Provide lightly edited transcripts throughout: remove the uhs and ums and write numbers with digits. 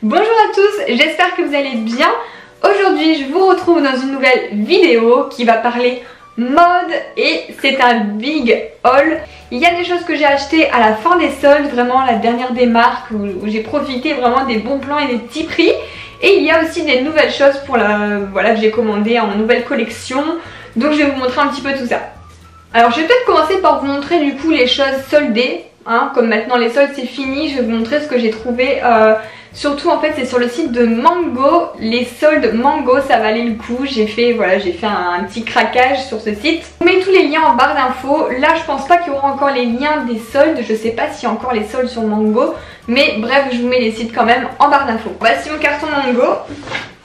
Bonjour à tous, j'espère que vous allez bien. Aujourd'hui je vous retrouve dans une nouvelle vidéo qui va parler mode et c'est un big haul. Il y a des choses que j'ai achetées à la fin des soldes, vraiment la dernière des marques où j'ai profité vraiment des bons plans et des petits prix. Et il y a aussi des nouvelles choses pour que j'ai commandé en nouvelle collection. Donc je vais vous montrer un petit peu tout ça. Alors je vais peut-être commencer par vous montrer du coup les choses soldées. Comme maintenant les soldes c'est fini, je vais vous montrer ce que j'ai trouvé. Surtout en fait c'est sur le site de Mango, les soldes Mango, ça valait le coup. J'ai fait un petit craquage sur ce site. Je vous mets tous les liens en barre d'infos. Là je pense pas qu'il y aura encore les liens des soldes, je sais pas s'il y a encore les soldes sur Mango, mais bref je vous mets les sites quand même en barre d'infos. Voici mon carton Mango.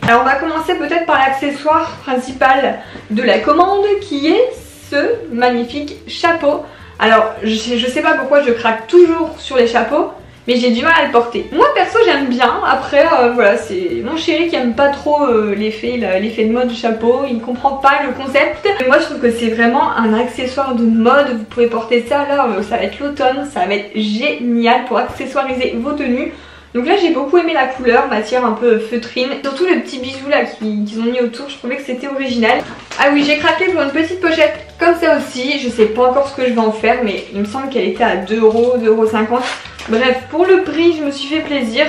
Alors on va commencer peut-être par l'accessoire principal de la commande qui est ce magnifique chapeau. Alors je sais pas pourquoi je craque toujours sur les chapeaux, mais j'ai du mal à le porter. Moi perso j'aime bien, après voilà, c'est mon chéri qui aime pas trop l'effet de mode du chapeau, il ne comprend pas le concept. Mais moi je trouve que c'est vraiment un accessoire de mode, vous pouvez porter ça là, ça va être l'automne, ça va être génial pour accessoiriser vos tenues. Donc là j'ai beaucoup aimé la couleur, matière un peu feutrine, surtout le petit bijou là qu'ils ont mis autour, je trouvais que c'était original. Ah oui, j'ai craqué pour une petite pochette comme ça aussi, je sais pas encore ce que je vais en faire mais il me semble qu'elle était à 2 €, 2,50 €. Bref, pour le prix je me suis fait plaisir.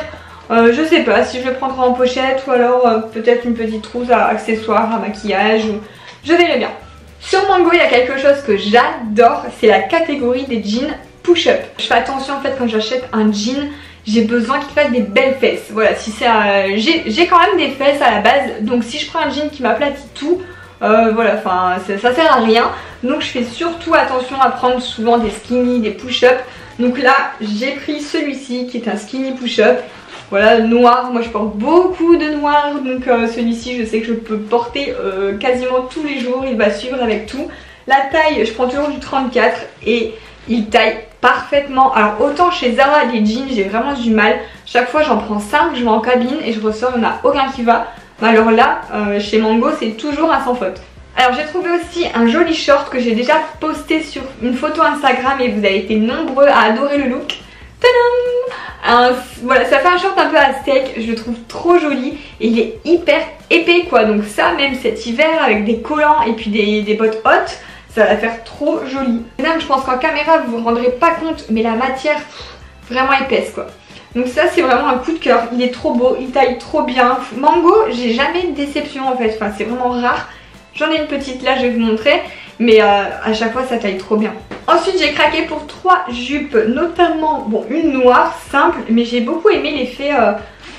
Je sais pas si je le prendrai en pochette ou alors peut-être une petite trousse à accessoires, à maquillage, ou... je verrai bien. Sur Mango il y a quelque chose que j'adore, c'est la catégorie des jeans push-up. Je fais attention en fait quand j'achète un jean, j'ai besoin qu'il fasse des belles fesses. Voilà, si c'est j'ai quand même des fesses à la base, donc si je prends un jean qui m'aplatit tout, voilà, enfin ça sert à rien. Donc je fais surtout attention à prendre souvent des skinny, des push-up. Donc là j'ai pris celui-ci qui est un skinny push-up. Voilà, noir, moi je porte beaucoup de noir, donc celui-ci je sais que je peux porter quasiment tous les jours, il va suivre avec tout. La taille, je prends toujours du 34 et il taille parfaitement. Alors autant chez Zara les jeans j'ai vraiment du mal, chaque fois j'en prends 5, je vais en cabine et je ressors, il n'y en a aucun qui va. Mais alors là chez Mango c'est toujours un sans faute. Alors j'ai trouvé aussi un joli short que j'ai déjà posté sur une photo Instagram et vous avez été nombreux à adorer le look. Tadam! Voilà, ça fait un short un peu à steak, je le trouve trop joli et il est hyper épais quoi. Donc ça même cet hiver avec des collants et puis des bottes hautes, ça va faire trop joli. Même je pense qu'en caméra vous vous rendrez pas compte mais la matière vraiment épaisse quoi. Donc ça c'est vraiment un coup de cœur, il est trop beau, il taille trop bien. Mango j'ai jamais de déception en fait, enfin c'est vraiment rare. J'en ai une petite là je vais vous montrer, mais à chaque fois ça taille trop bien. Ensuite j'ai craqué pour 3 jupes, notamment bon une noire simple, mais j'ai beaucoup aimé l'effet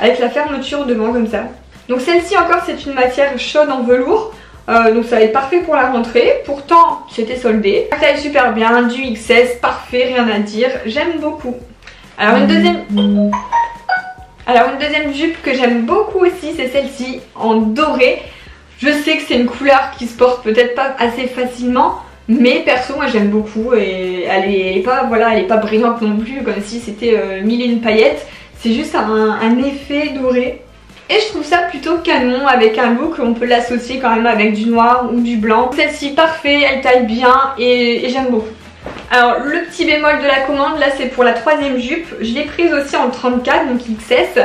avec la fermeture devant comme ça. Donc celle-ci encore c'est une matière chaude en velours. Donc ça va être parfait pour la rentrée, pourtant c'était soldé. Ça taille super bien, du XS, parfait, rien à dire, j'aime beaucoup. Alors une deuxième jupe que j'aime beaucoup aussi, c'est celle-ci en doré. Je sais que c'est une couleur qui se porte peut-être pas assez facilement, mais perso moi j'aime beaucoup et elle est pas brillante non plus comme si c'était mille et une paillettes. C'est juste un effet doré. Et je trouve ça plutôt canon avec un look, on peut l'associer quand même avec du noir ou du blanc. Celle-ci parfait, elle taille bien et j'aime beaucoup. Alors le petit bémol de la commande là c'est pour la 3e jupe, je l'ai prise aussi en 34 donc XS.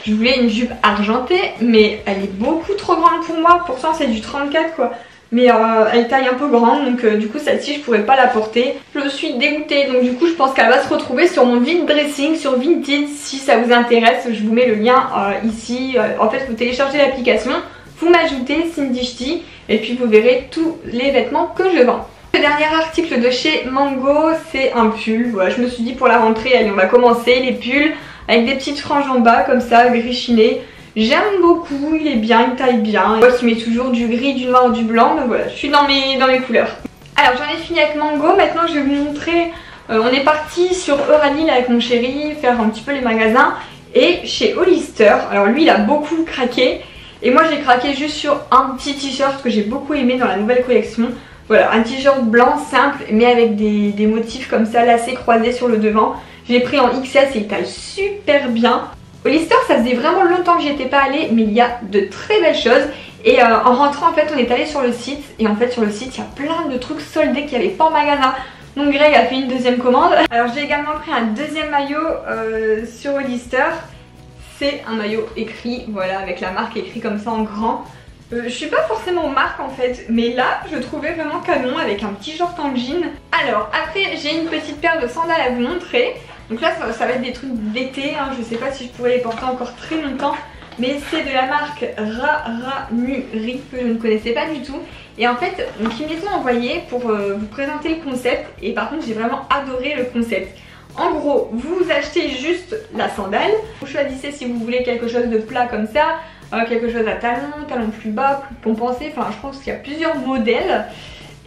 Je voulais une jupe argentée mais elle est beaucoup trop grande pour moi, pourtant c'est du 34 quoi. Mais elle taille un peu grande donc du coup celle-ci je pourrais pas la porter. Je suis dégoûtée donc du coup je pense qu'elle va se retrouver sur mon vide dressing sur Vinted. Si ça vous intéresse je vous mets le lien ici. En fait vous téléchargez l'application, vous m'ajoutez Cindy Ch'ti et puis vous verrez tous les vêtements que je vends. Le dernier article de chez Mango c'est un pull. Voilà, je me suis dit pour la rentrée allez on va commencer les pulls avec des petites franges en bas comme ça gris chiné. J'aime beaucoup, il est bien, il taille bien. Moi qui mets toujours du gris, du noir, du blanc, mais voilà, je suis dans mes couleurs. Alors j'en ai fini avec Mango, maintenant je vais vous montrer, on est parti sur Euralil avec mon chéri, faire un petit peu les magasins. Et chez Hollister, alors lui il a beaucoup craqué. Et moi j'ai craqué juste sur un petit t-shirt que j'ai beaucoup aimé dans la nouvelle collection. Voilà, un t-shirt blanc simple mais avec des motifs comme ça lacés croisés sur le devant. Je l'ai pris en XS et il taille super bien. Hollister ça faisait vraiment longtemps que j'y étais pas allée mais il y a de très belles choses. Et en rentrant en fait on est allé sur le site et en fait sur le site il y a plein de trucs soldés qu'il n'y avait pas en magasin. Donc Greg a fait une deuxième commande. Alors j'ai également pris un deuxième maillot sur Hollister. c'est un maillot écrit, voilà, avec la marque écrit comme ça en grand. Je suis pas forcément marque en fait, mais là je trouvais vraiment canon avec un petit short en jean. Alors après j'ai une petite paire de sandales à vous montrer. Donc là ça va être des trucs d'été, hein. Je sais pas si je pourrais les porter encore très longtemps. Mais c'est de la marque Raranuri que je ne connaissais pas du tout. Et en fait ils me les ont envoyés pour vous présenter le concept. Et par contre j'ai vraiment adoré le concept. En gros vous achetez juste la sandale. Vous choisissez si vous voulez quelque chose de plat comme ça, quelque chose à talons plus bas, plus compensé, enfin je pense qu'il y a plusieurs modèles.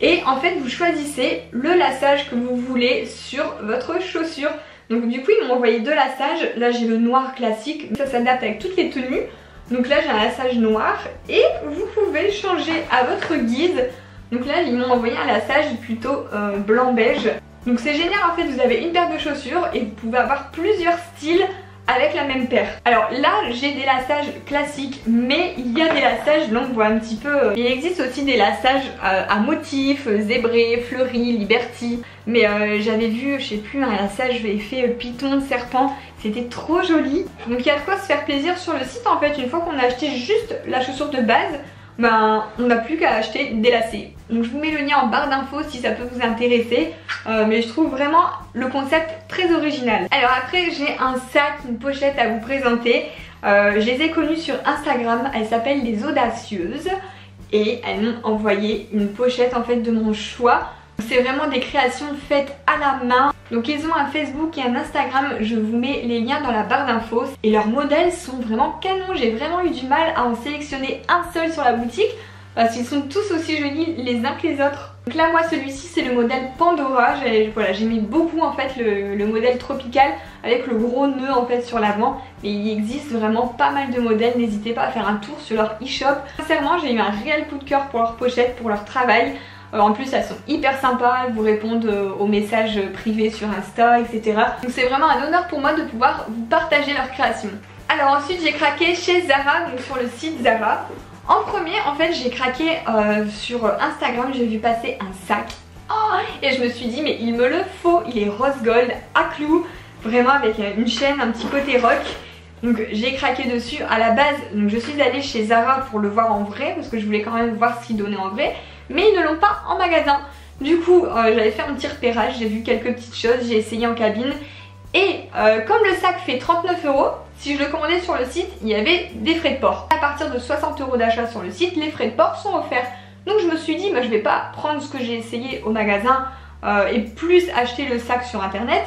Et en fait vous choisissez le laçage que vous voulez sur votre chaussure. Donc du coup ils m'ont envoyé deux lassages, là j'ai le noir classique, ça s'adapte avec toutes les tenues. Donc là j'ai un laçage noir et vous pouvez changer à votre guise. Donc là ils m'ont envoyé un laçage plutôt blanc-beige. Donc c'est génial en fait, vous avez une paire de chaussures et vous pouvez avoir plusieurs styles avec la même paire. Alors là j'ai des lassages classiques, mais il y a des lassages, là on voit un petit peu, il existe aussi des lassages à motifs, zébrés, fleuris, liberty. Mais j'avais vu, je sais plus, un lassage effet python, serpent, c'était trop joli. Donc il y a de quoi se faire plaisir sur le site en fait. Une fois qu'on a acheté juste la chaussure de base, ben on n'a plus qu'à acheter des lacets. Donc je vous mets le lien en barre d'infos si ça peut vous intéresser. Mais je trouve vraiment le concept très original. Alors après j'ai un sac, une pochette à vous présenter. Je les ai connues sur Instagram, elles s'appellent les Audacieuses. Et elles m'ont envoyé une pochette en fait de mon choix. C'est vraiment des créations faites à la main. Donc ils ont un Facebook et un Instagram, je vous mets les liens dans la barre d'infos. Et leurs modèles sont vraiment canons, j'ai vraiment eu du mal à en sélectionner un seul sur la boutique parce qu'ils sont tous aussi jolis les uns que les autres. Donc là moi celui-ci c'est le modèle Pandora, voilà, j'aimais beaucoup en fait le modèle tropical avec le gros nœud en fait sur l'avant. Mais il existe vraiment pas mal de modèles, n'hésitez pas à faire un tour sur leur e-shop. Sincèrement j'ai eu un réel coup de cœur pour leur pochette, pour leur travail. En plus elles sont hyper sympas, elles vous répondent aux messages privés sur Insta, etc. Donc c'est vraiment un honneur pour moi de pouvoir vous partager leurs créations. Alors ensuite j'ai craqué chez Zara, donc sur le site Zara. En premier en fait j'ai craqué sur Instagram, j'ai vu passer un sac. Oh, et je me suis dit mais il me le faut, il est rose gold à clous, vraiment avec une chaîne, un petit côté rock. Donc j'ai craqué dessus à la base. Donc je suis allée chez Zara pour le voir en vrai parce que je voulais quand même voir ce qu'il donnait en vrai. Mais ils ne l'ont pas en magasin. Du coup j'avais fait un petit repérage, j'ai vu quelques petites choses, j'ai essayé en cabine. Et comme le sac fait 39 €, si je le commandais sur le site, il y avait des frais de port. À partir de 60 € d'achat sur le site, les frais de port sont offerts. Donc je me suis dit, bah, je vais pas prendre ce que j'ai essayé au magasin et plus acheter le sac sur internet.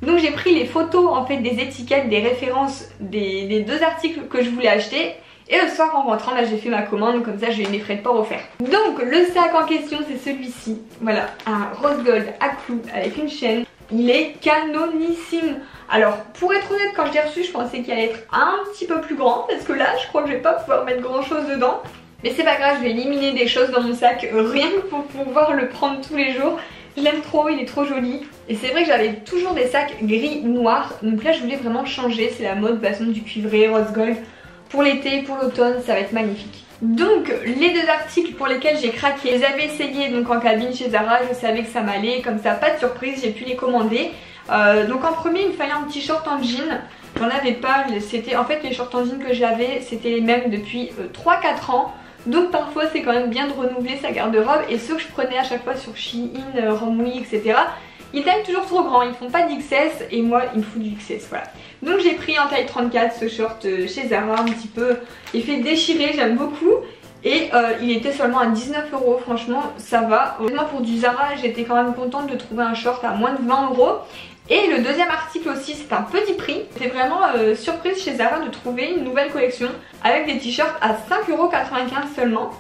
Donc j'ai pris les photos en fait des étiquettes, des références des deux articles que je voulais acheter. Et le soir en rentrant, là j'ai fait ma commande, comme ça j'ai eu mes frais de port offerts. Donc le sac en question c'est celui-ci. Voilà, un rose gold à clous avec une chaîne. Il est canonissime. Alors pour être honnête, quand je l'ai reçu je pensais qu'il allait être un petit peu plus grand. Parce que là je crois que je vais pas pouvoir mettre grand chose dedans. Mais c'est pas grave, je vais éliminer des choses dans mon sac rien que pour pouvoir le prendre tous les jours. Je l'aime trop, il est trop joli. Et c'est vrai que j'avais toujours des sacs gris noir. Donc là je voulais vraiment changer, c'est la mode de façon du cuivré, rose gold. Pour l'été, pour l'automne, ça va être magnifique. Donc les deux articles pour lesquels j'ai craqué, je les avais essayés donc en cabine chez Zara, je savais que ça m'allait, comme ça pas de surprise, j'ai pu les commander. Donc en premier il me fallait un petit short en jean, j'en avais pas, c'était en fait les shorts en jean que j'avais c'était les mêmes depuis 3-4 ans. Donc parfois c'est quand même bien de renouveler sa garde-robe et ceux que je prenais à chaque fois sur Shein, Romwe, etc. Ils taillent toujours trop grand, ils font pas d'XS et moi il me faut du XS, voilà. Donc j'ai pris en taille 34 ce short chez Zara, un petit peu effet déchiré, j'aime beaucoup. Et il était seulement à 19 €, franchement ça va. Moi pour du Zara j'étais quand même contente de trouver un short à moins de 20 €. Et le deuxième article aussi c'est un petit prix. J'étais vraiment surprise chez Zara de trouver une nouvelle collection avec des t-shirts à 5,95 € seulement.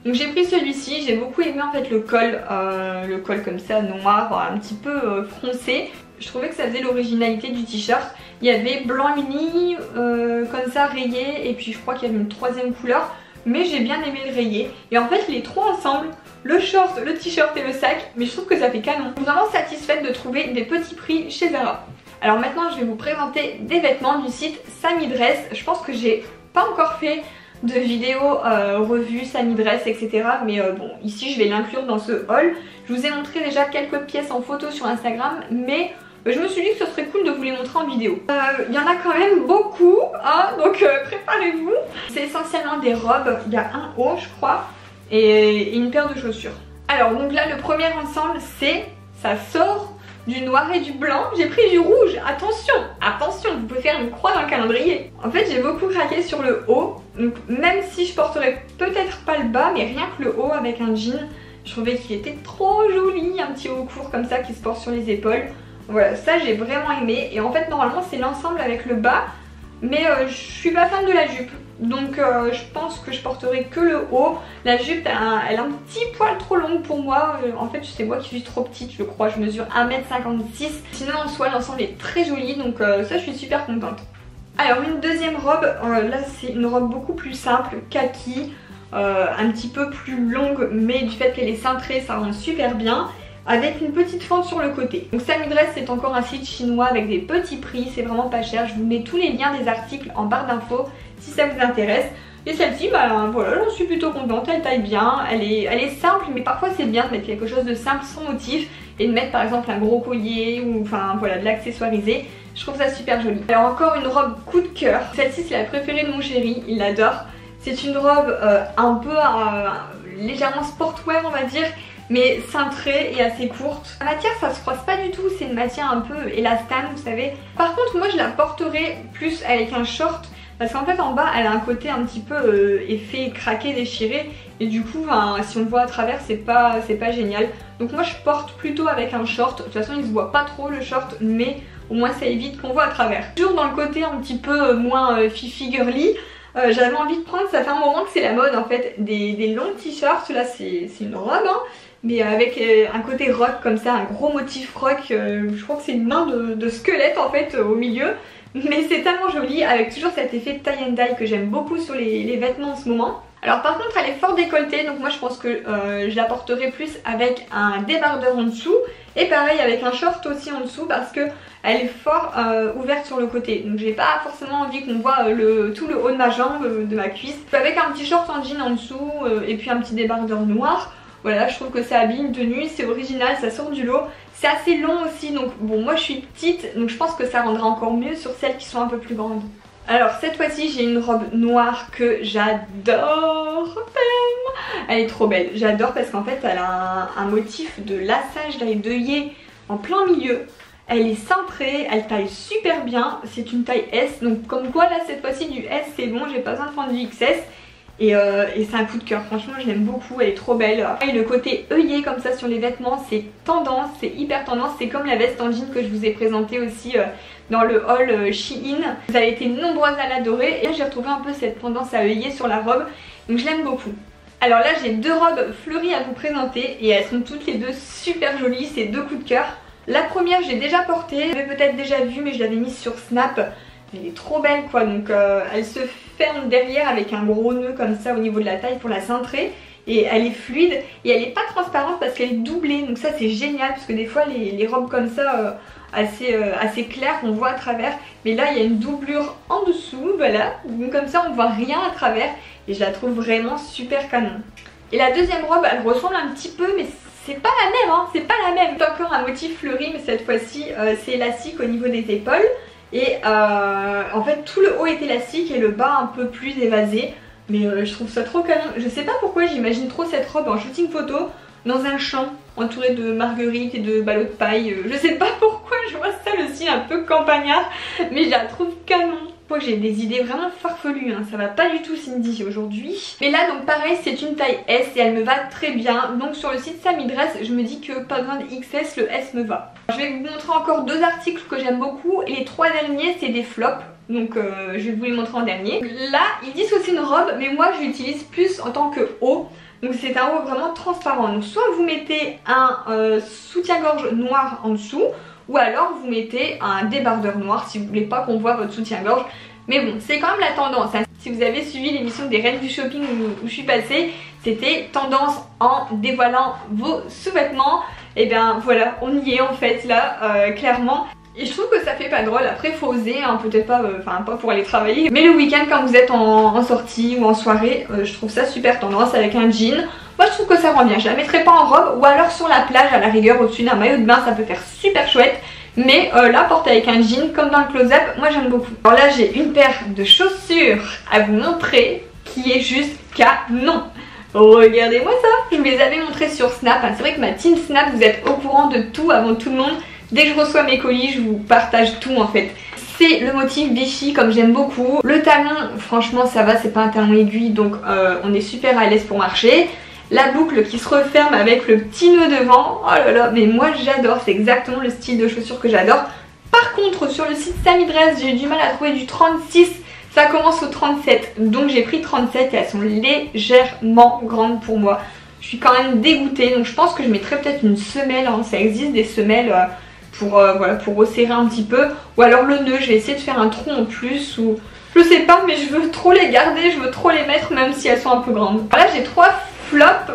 Donc j'ai pris celui-ci, j'ai beaucoup aimé en fait le col comme ça noir, un petit peu froncé. Je trouvais que ça faisait l'originalité du t-shirt. Il y avait blanc uni, comme ça rayé, et puis je crois qu'il y avait une troisième couleur. Mais j'ai bien aimé le rayé. Et en fait les trois ensemble, le short, le t-shirt et le sac, mais je trouve que ça fait canon. Je suis vraiment satisfaite de trouver des petits prix chez Zara. Alors maintenant je vais vous présenter des vêtements du site Samy Dress. Je pense que j'ai pas encore fait de vidéos revues, Samy Dress, etc. Mais bon, ici je vais l'inclure dans ce haul. Je vous ai montré déjà quelques pièces en photo sur Instagram, mais je me suis dit que ce serait cool de vous les montrer en vidéo. Il y en a quand même beaucoup, hein, donc préparez-vous. C'est essentiellement des robes, il y a un haut je crois, et une paire de chaussures. Alors donc là le premier ensemble ça sort du noir et du blanc, j'ai pris du rouge, attention, attention, vous pouvez faire une croix dans le calendrier. En fait j'ai beaucoup craqué sur le haut, donc même si je porterais peut-être pas le bas, mais rien que le haut avec un jean, je trouvais qu'il était trop joli, un petit haut court comme ça qui se porte sur les épaules. Voilà, ça j'ai vraiment aimé, et en fait normalement c'est l'ensemble avec le bas, mais je suis pas fan de la jupe. Donc je pense que je porterai que le haut. La jupe elle a un petit poil trop longue pour moi. En fait c'est moi qui suis trop petite je crois. Je mesure 1m56. Sinon en soi l'ensemble est très joli. Donc ça je suis super contente. Alors une deuxième robe. Là c'est une robe beaucoup plus simple. Kaki. Un petit peu plus longue. Mais du fait qu'elle est cintrée ça rend super bien. Avec une petite fente sur le côté. Donc Samy Dress c'est encore un site chinois avec des petits prix. C'est vraiment pas cher. Je vous mets tous les liens des articles en barre d'infos si ça vous intéresse. Et celle-ci, bah voilà, j'en suis plutôt contente, elle taille bien, elle est simple, mais parfois c'est bien de mettre quelque chose de simple sans motif et de mettre par exemple un gros collier ou enfin voilà, de l'accessoiriser. Je trouve ça super joli. Alors encore une robe coup de cœur. Celle-ci c'est la préférée de mon chéri, il l'adore. C'est une robe un peu légèrement sportwear on va dire, mais cintrée et assez courte. La matière ça se froisse pas du tout, c'est une matière un peu élastane vous savez. Par contre moi je la porterai plus avec un short. Parce qu'en fait en bas elle a un côté un petit peu effet craqué, déchiré. Et du coup si on le voit à travers c'est pas génial. Donc moi je porte plutôt avec un short. De toute façon il se voit pas trop le short, mais au moins ça évite qu'on voit à travers. Toujours dans le côté un petit peu moins fifi girly, j'avais envie de prendre, ça fait un moment que c'est la mode en fait, des longs t-shirts. Là c'est une robe hein, mais avec un côté rock comme ça, un gros motif rock. Je crois que c'est une main de squelette en fait au milieu. Mais c'est tellement joli avec toujours cet effet tie and dye que j'aime beaucoup sur les vêtements en ce moment. Alors par contre elle est fort décolletée, donc moi je pense que je la porterai plus avec un débardeur en dessous. Et pareil avec un short aussi en dessous parce que elle est fort ouverte sur le côté. Donc j'ai pas forcément envie qu'on voit tout le haut de ma jambe, de ma cuisse. Avec un petit short en jean en dessous et puis un petit débardeur noir. Voilà, je trouve que ça habille une tenue, c'est original, ça sort du lot. C'est assez long aussi, donc bon moi je suis petite, donc je pense que ça rendra encore mieux sur celles qui sont un peu plus grandes. Alors cette fois-ci j'ai une robe noire que j'adore. Elle est trop belle, j'adore parce qu'en fait elle a un motif de laçage d'œillet en plein milieu. Elle est cintrée, elle taille super bien, c'est une taille S, donc comme quoi là cette fois-ci du S c'est bon, j'ai pas besoin de prendre du XS. Et c'est un coup de cœur, franchement je l'aime beaucoup, elle est trop belle. Et le côté œillet comme ça sur les vêtements c'est tendance, c'est hyper tendance. C'est comme la veste en jean que je vous ai présentée aussi dans le haul Shein. Vous avez été nombreuses à l'adorer et là j'ai retrouvé un peu cette tendance à œillet sur la robe. Donc je l'aime beaucoup. Alors là j'ai deux robes fleuries à vous présenter et elles sont toutes les deux super jolies, c'est deux coups de cœur. La première j'ai déjà portée, vous l'avez peut-être déjà vue mais je l'avais mise sur Snap. Elle est trop belle quoi, donc elle se ferme derrière avec un gros nœud comme ça au niveau de la taille pour la cintrer. Et elle est fluide et elle est pas transparente parce qu'elle est doublée, donc ça c'est génial parce que des fois les robes comme ça assez claires on voit à travers. Mais là il y a une doublure en dessous, voilà, donc comme ça on voit rien à travers et je la trouve vraiment super canon. Et la deuxième robe elle ressemble un petit peu mais c'est pas la même hein, c'est pas la même. C'est encore un motif fleuri mais cette fois-ci c'est élastique au niveau des épaules. Et en fait tout le haut est élastique et le bas un peu plus évasé. Mais je trouve ça trop canon. Je sais pas pourquoi j'imagine trop cette robe en shooting photo dans un champ entouré de marguerites et de ballots de paille. Je sais pas pourquoi je vois ça le style un peu campagnard, mais je la trouve canon. Moi j'ai des idées vraiment farfelues, hein. Ça va pas du tout Cindy aujourd'hui. Mais là donc pareil c'est une taille S et elle me va très bien. Donc sur le site Samy Dress je me dis que pas besoin de XS, le S me va. Je vais vous montrer encore deux articles que j'aime beaucoup et les trois derniers c'est des flops. Donc je vais vous les montrer en dernier. Là ils disent que c'est une robe mais moi je l'utilise plus en tant que haut. Donc c'est un haut vraiment transparent. Donc soit vous mettez un soutien-gorge noir en dessous, ou alors vous mettez un débardeur noir si vous voulez pas qu'on voit votre soutien-gorge. Mais bon, c'est quand même la tendance, hein. Si vous avez suivi l'émission des Reines du Shopping où je suis passée, c'était tendance en dévoilant vos sous-vêtements. Et bien voilà, on y est en fait là, clairement. Et je trouve que ça fait pas drôle, après faut oser, hein, peut-être pas, pas pour aller travailler. Mais le week-end quand vous êtes en sortie ou en soirée, je trouve ça super tendance avec un jean. Moi je trouve que ça rend bien, je la mettrai pas en robe ou alors sur la plage à la rigueur au-dessus d'un maillot de bain, ça peut faire super chouette. Mais là, portée avec un jean comme dans le close-up, moi j'aime beaucoup. Alors là, j'ai une paire de chaussures à vous montrer qui est juste canon. Regardez-moi ça, je vous les avais montrées sur Snap. C'est vrai que ma team Snap, vous êtes au courant de tout avant tout le monde. Dès que je reçois mes colis, je vous partage tout en fait. C'est le motif Vichy comme j'aime beaucoup. Le talon, franchement ça va, c'est pas un talon aiguille, donc on est super à l'aise pour marcher. La boucle qui se referme avec le petit nœud devant, oh là là, mais moi j'adore, c'est exactement le style de chaussures que j'adore. Par contre sur le site Samy Dress, j'ai eu du mal à trouver du 36, ça commence au 37, donc j'ai pris 37 et elles sont légèrement grandes pour moi. Je suis quand même dégoûtée, donc je pense que je mettrai peut-être une semelle, hein. Ça existe des semelles pour, voilà, pour resserrer un petit peu, ou alors le nœud, je vais essayer de faire un trou en plus, ou je sais pas, mais je veux trop les garder, je veux trop les mettre même si elles sont un peu grandes. Là j'ai 3 flops,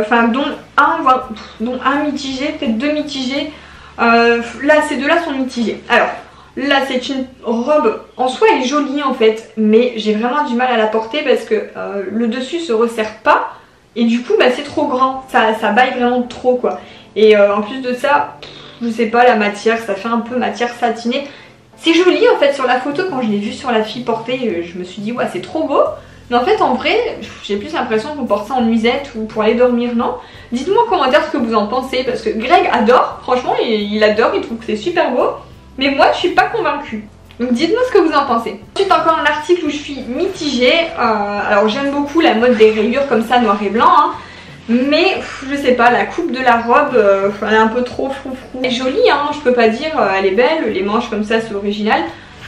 enfin dont un mitigé, peut-être 2 mitigés. Là ces deux-là sont mitigés. Alors là c'est une robe, en soi elle est jolie en fait, mais j'ai vraiment du mal à la porter parce que le dessus se resserre pas et du coup bah, c'est trop grand, ça baille vraiment trop quoi. Et en plus de ça, je sais pas, la matière, ça fait un peu matière satinée. C'est joli en fait sur la photo, quand je l'ai vu sur la fille portée, je me suis dit ouais c'est trop beau. Mais en fait en vrai, j'ai plus l'impression qu'on porte ça en nuisette ou pour aller dormir, non? Dites-moi en commentaire ce que vous en pensez, parce que Greg adore, franchement il adore, il trouve que c'est super beau. Mais moi je suis pas convaincue. Donc dites-moi ce que vous en pensez. Ensuite encore un article où je suis mitigée. Alors j'aime beaucoup la mode des rayures comme ça noir et blanc, hein. Mais je sais pas, la coupe de la robe, elle est un peu trop froufrou. Elle est jolie, hein, je peux pas dire, elle est belle, les manches comme ça c'est original.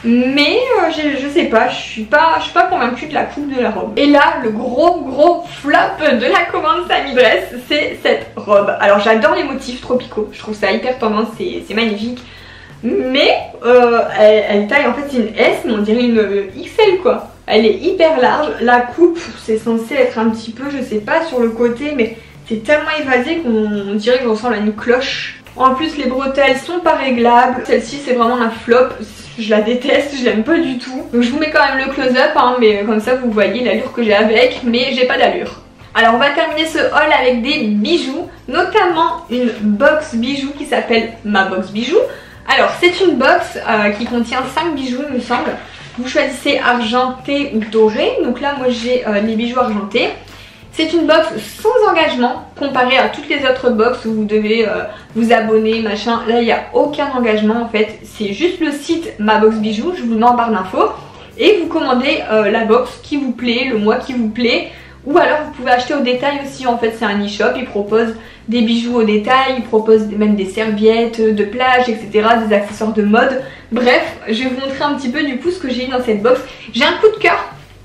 Mais je sais pas, je suis pas convaincue de la coupe de la robe. Et là, le gros flop de la commande Samy Dress, c'est cette robe. Alors j'adore les motifs tropicaux, je trouve ça hyper tendance, c'est magnifique. Mais elle taille, en fait c'est une S, mais on dirait une XL quoi. Elle est hyper large, la coupe c'est censé être un petit peu, je sais pas, sur le côté, mais c'est tellement évasé qu'on dirait que ressemble à une cloche. En plus les bretelles sont pas réglables, celle-ci c'est vraiment un flop, je la déteste, je l'aime pas du tout. Donc je vous mets quand même le close-up, hein, mais comme ça vous voyez l'allure que j'ai avec, mais j'ai pas d'allure. Alors on va terminer ce haul avec des bijoux, notamment une box bijoux qui s'appelle ma box bijoux. Alors c'est une box qui contient 5 bijoux il me semble. Vous choisissez argenté ou doré, donc là moi j'ai les bijoux argentés. C'est une box sans engagement comparé à toutes les autres box où vous devez vous abonner machin. Là il n'y a aucun engagement en fait, c'est juste le site ma box bijoux, je vous le mets en barre d'infos. Et vous commandez la box qui vous plaît, le mois qui vous plaît. Ou alors vous pouvez acheter au détail aussi, en fait c'est un e-shop, il propose des bijoux au détail, il propose même des serviettes de plage, etc. Des accessoires de mode. Bref, je vais vous montrer un petit peu du coup ce que j'ai eu dans cette box. J'ai un coup de cœur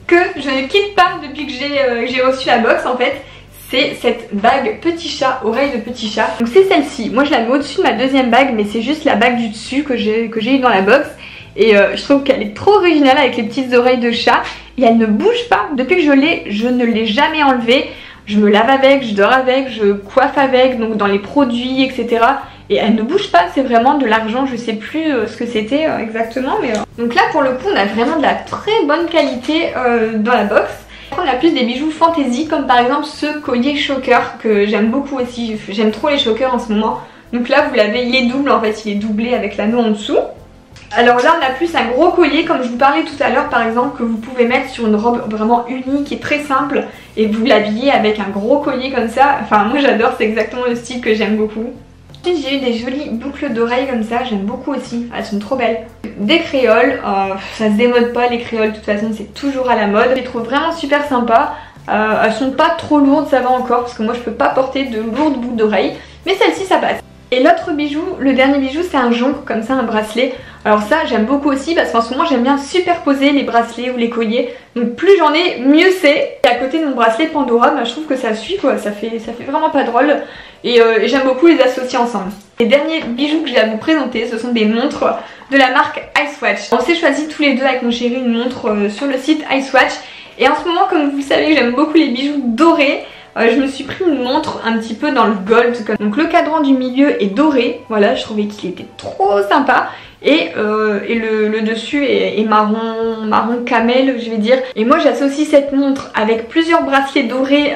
que je ne quitte pas depuis que j'ai reçu la box en fait. C'est cette bague petit chat, oreille de petit chat. Donc c'est celle-ci, moi je la mets au-dessus de ma deuxième bague, mais c'est juste la bague du dessus que j'ai eu dans la box. Et je trouve qu'elle est trop originale avec les petites oreilles de chat. Et elle ne bouge pas. Depuis que je l'ai, je ne l'ai jamais enlevée. Je me lave avec, je dors avec, je coiffe avec, donc dans les produits, etc. Et elle ne bouge pas, c'est vraiment de l'argent, je sais plus ce que c'était exactement. Mais donc là pour le coup on a vraiment de la très bonne qualité dans la box. On a plus des bijoux fantasy comme par exemple ce collier choker que j'aime beaucoup aussi. J'aime trop les chokers en ce moment. Donc là vous l'avez, il est double en fait, il est doublé avec l'anneau en dessous. Alors là on a plus un gros collier comme je vous parlais tout à l'heure par exemple, que vous pouvez mettre sur une robe vraiment unique et très simple et vous l'habillez avec un gros collier comme ça. Enfin moi j'adore, c'est exactement le style que j'aime beaucoup. Ensuite j'ai eu des jolies boucles d'oreilles comme ça, j'aime beaucoup aussi, elles sont trop belles. Des créoles, ça se démode pas les créoles, de toute façon c'est toujours à la mode. Je les trouve vraiment super sympas, elles sont pas trop lourdes, ça va encore parce que moi je peux pas porter de lourdes boucles d'oreilles, mais celle-ci ça passe. Et l'autre bijou, le dernier bijou, c'est un jonc comme ça, un bracelet. Alors ça j'aime beaucoup aussi parce qu'en ce moment j'aime bien superposer les bracelets ou les colliers. Donc plus j'en ai, mieux c'est. Et à côté de mon bracelet Pandora, bah, je trouve que ça suit quoi, ça fait vraiment pas drôle. Et j'aime beaucoup les associer ensemble. Les derniers bijoux que j'ai à vous présenter, ce sont des montres de la marque Icewatch. On s'est choisi tous les deux avec mon chéri une montre sur le site Icewatch. Et en ce moment, comme vous le savez, j'aime beaucoup les bijoux dorés. Je me suis pris une montre un petit peu dans le gold. Donc le cadran du milieu est doré. Voilà, je trouvais qu'il était trop sympa. Et le dessus est marron camel, je vais dire. Et moi j'associe cette montre avec plusieurs bracelets dorés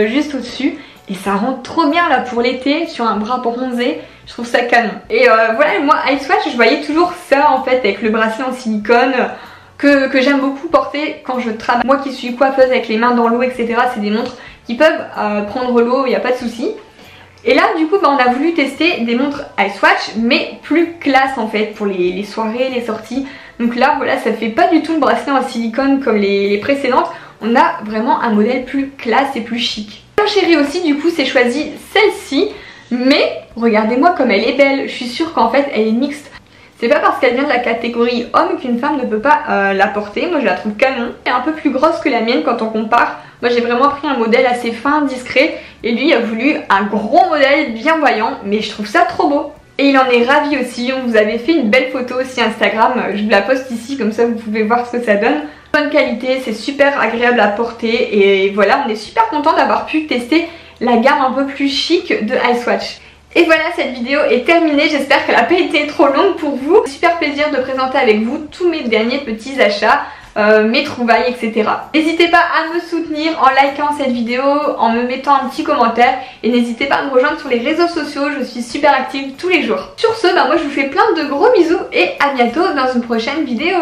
juste au-dessus. Et ça rend trop bien là pour l'été, sur un bras bronzé. je trouve ça canon. Et voilà, moi Icewatch, je voyais toujours ça en fait avec le bracelet en silicone que j'aime beaucoup porter quand je travaille. Moi qui suis coiffeuse avec les mains dans l'eau, etc., c'est des montres qui peuvent prendre l'eau, il n'y a pas de souci. Et là du coup on a voulu tester des montres Icewatch mais plus classe en fait pour les soirées, les sorties. Donc là voilà, ça fait pas du tout le bracelet en silicone comme les précédentes. On a vraiment un modèle plus classe et plus chic. Mon chéri aussi du coup s'est choisi celle-ci. Mais regardez-moi comme elle est belle. Je suis sûre qu'en fait elle est mixte. C'est pas parce qu'elle vient de la catégorie homme qu'une femme ne peut pas la porter. Moi je la trouve canon. Elle est un peu plus grosse que la mienne quand on compare. Moi j'ai vraiment pris un modèle assez fin, discret. Et lui a voulu un gros modèle bien voyant. Mais je trouve ça trop beau. Et il en est ravi aussi. On vous avait fait une belle photo aussi Instagram. Je vous la poste ici comme ça vous pouvez voir ce que ça donne. Bonne qualité, c'est super agréable à porter. Et voilà, on est super content d'avoir pu tester la gamme un peu plus chic de Icewatch. Et voilà, cette vidéo est terminée, j'espère qu'elle n'a pas été trop longue pour vous. Super plaisir de présenter avec vous tous mes derniers petits achats, mes trouvailles, etc. N'hésitez pas à me soutenir en likant cette vidéo, en me mettant un petit commentaire et n'hésitez pas à me rejoindre sur les réseaux sociaux, je suis super active tous les jours. Sur ce, moi je vous fais plein de gros bisous et à bientôt dans une prochaine vidéo.